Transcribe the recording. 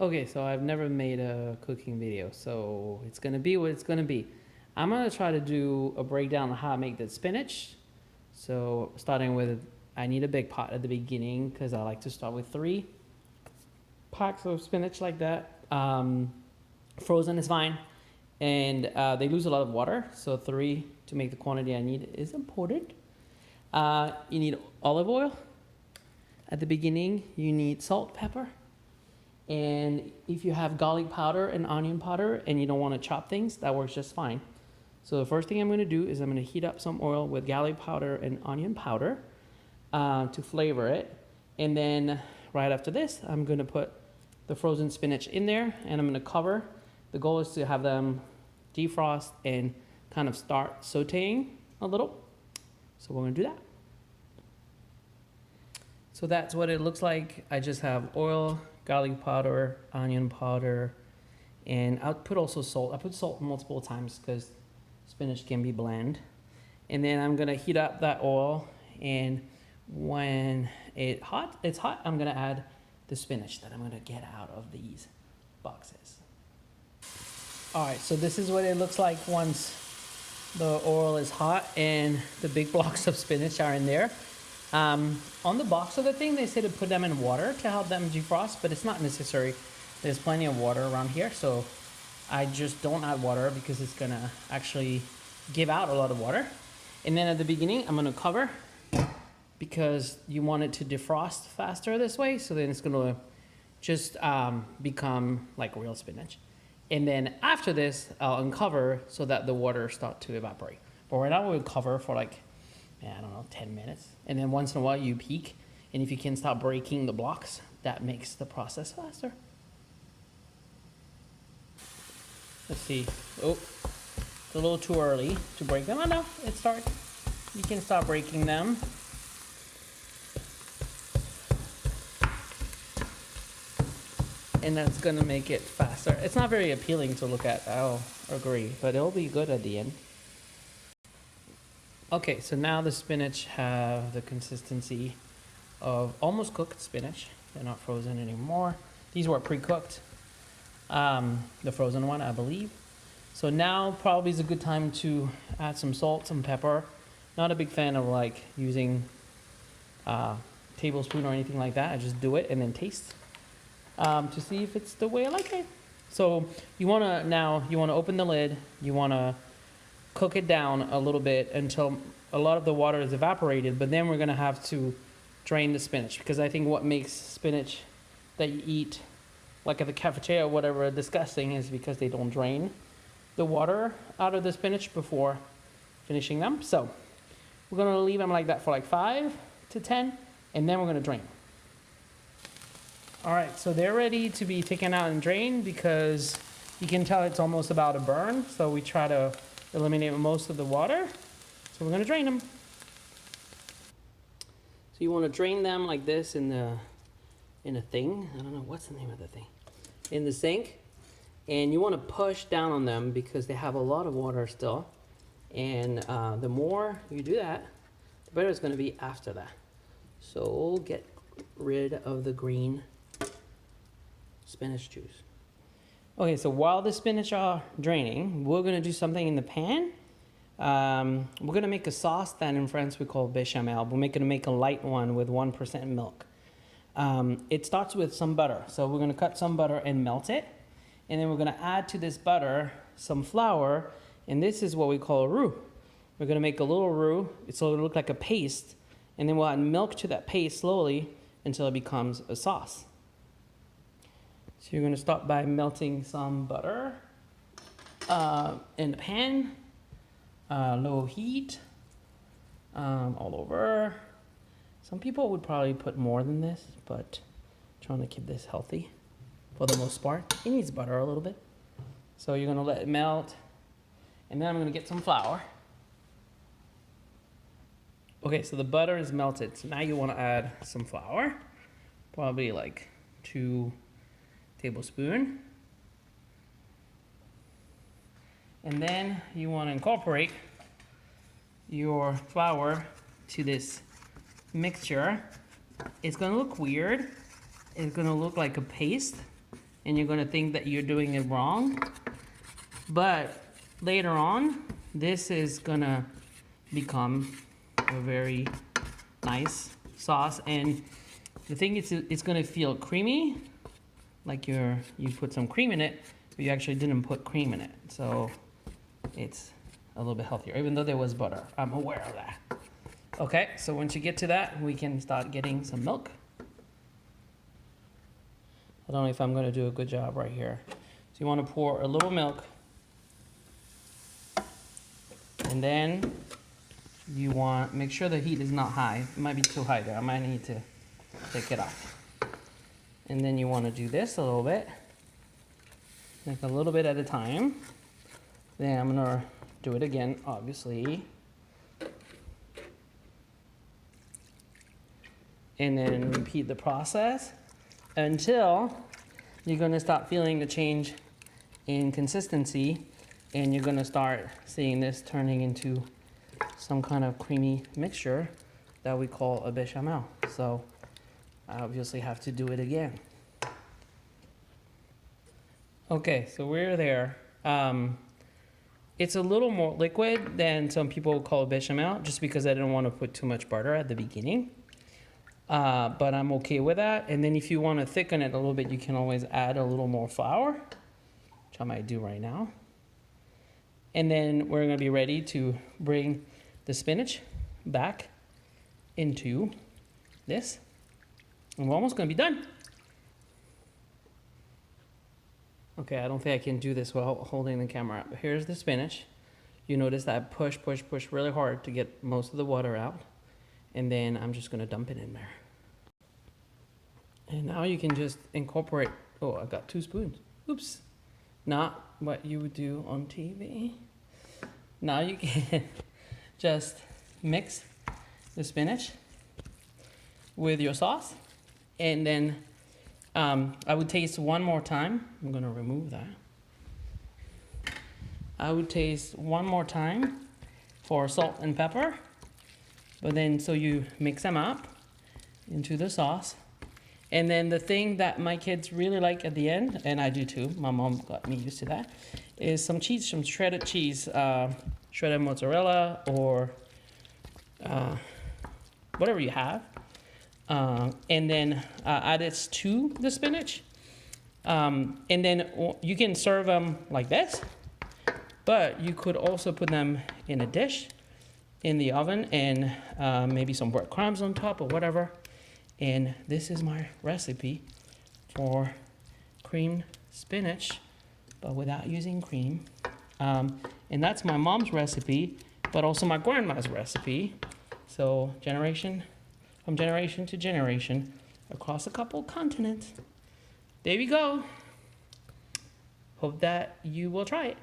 Okay, so I've never made a cooking video, so it's gonna be what it's gonna be. I'm gonna try to do a breakdown on how I make the spinach. So starting with, I need a big pot at the beginning because I like to start with 3 packs of spinach like that. Frozen is fine, and they lose a lot of water, so 3 to make the quantity I need is important. You need olive oil. At the beginning, you need salt, pepper. And if you have garlic powder and onion powder and you don't want to chop things, that works just fine. So the first thing I'm going to do is I'm going to heat up some oil with garlic powder and onion powder to flavor it. And then right after this, I'm going to put the frozen spinach in there and I'm going to cover. The goal is to have them defrost and kind of start sauteing a little. So we're going to do that. So that's what it looks like. I just have oil, garlic powder, onion powder, and I'll put also salt. I put salt multiple times because spinach can be bland. And then I'm gonna heat up that oil, and when it's hot, I'm gonna add the spinach that I'm gonna get out of these boxes. All right, so this is what it looks like once the oil is hot and the big blocks of spinach are in there. On the box of the thing, they say to put them in water to help them defrost, but it's not necessary. There's plenty of water around here, so I just don't add water because it's gonna actually give out a lot of water. And then at the beginning, I'm gonna cover because you want it to defrost faster this way, so then it's gonna just become like real spinach. And then after this, I'll uncover so that the water starts to evaporate. But right now, we'll cover for like, I don't know, 10 minutes. And then once in a while you peek. And if you can stop breaking the blocks, that makes the process faster. Let's see. Oh, it's a little too early to break them. Oh no, it starts. You can stop breaking them. And that's gonna make it faster. It's not very appealing to look at, I'll agree, but it'll be good at the end. Okay, so now the spinach have the consistency of almost cooked spinach. They're not frozen anymore. These were pre-cooked, the frozen one, I believe. So now probably is a good time to add some salt, some pepper. Not a big fan of like using tablespoon or anything like that. I just do it and then taste to see if it's the way I like it. So you wanna open the lid. You wanna cook it down a little bit until a lot of the water is evaporated, but then we're gonna have to drain the spinach because I think what makes spinach that you eat like at the cafeteria or whatever disgusting is because they don't drain the water out of the spinach before finishing them. So we're gonna leave them like that for like 5 to 10 and then we're gonna drain. All right, so they're ready to be taken out and drained because you can tell it's almost about to burn. So we try to eliminate most of the water. So we're gonna drain them. So you wanna drain them like this in a thing. I don't know, what's the name of the thing? In the sink. And you wanna push down on them because they have a lot of water still. And the more you do that, the better it's gonna be after that. So get rid of the green spinach juice. Okay, so while the spinach are draining, we're gonna do something in the pan. We're gonna make a sauce that in France we call bechamel. We're gonna make a light one with 1% milk. It starts with some butter. So we're gonna cut some butter and melt it. And then we're gonna add to this butter some flour. And this is what we call a roux. We're gonna make a little roux, so it'll look like a paste. And then we'll add milk to that paste slowly until it becomes a sauce. So you're gonna start by melting some butter in the pan, low heat, all over. Some people would probably put more than this, but I'm trying to keep this healthy for the most part. It needs butter a little bit. So you're gonna let it melt, and then I'm gonna get some flour. Okay, so the butter is melted. So now you wanna add some flour, probably like 2 tablespoons. And then you want to incorporate your flour to this mixture. It's going to look weird. It's going to look like a paste, and you're gonna think that you're doing it wrong. But later on, this is gonna become a very nice sauce. And the thing is, it's gonna feel creamy, like you put some cream in it, but you actually didn't put cream in it. So it's a little bit healthier, even though there was butter. I'm aware of that. Okay, so once you get to that, we can start getting some milk. I don't know if I'm gonna do a good job right here. So you wanna pour a little milk, and then you want, make sure the heat is not high. It might be too high there. I might need to take it off. And then you wanna do this a little bit, like a little bit at a time. Then I'm gonna do it again, obviously. And then repeat the process until you're gonna start feeling the change in consistency, and you're gonna start seeing this turning into some kind of creamy mixture that we call a bechamel. So I obviously have to do it again. Okay, so we're there. It's a little more liquid than some people call bechamel, just because I didn't want to put too much butter at the beginning. But I'm okay with that. And then if you want to thicken it a little bit, you can always add a little more flour, which I might do right now. And then we're going to be ready to bring the spinach back into this. And we're almost going to be done. Okay, I don't think I can do this while holding the camera up. But here's the spinach. You notice that I push really hard to get most of the water out. And then I'm just gonna dump it in there. And now you can just incorporate, oh, I got 2 spoons. Oops, not what you would do on TV. Now you can just mix the spinach with your sauce. And then I would taste one more time. I'm gonna remove that. I would taste one more time for salt and pepper. But then, so you mix them up into the sauce. And then the thing that my kids really like at the end, and I do too, my mom got me used to that, is some cheese, some shredded cheese, shredded mozzarella, or whatever you have. And then add it to the spinach. And then you can serve them like this, but you could also put them in a dish in the oven, and maybe some breadcrumbs on top or whatever. And this is my recipe for creamed spinach, but without using cream. And that's my mom's recipe, but also my grandma's recipe. So from generation to generation, across a couple continents. There we go. Hope that you will try it.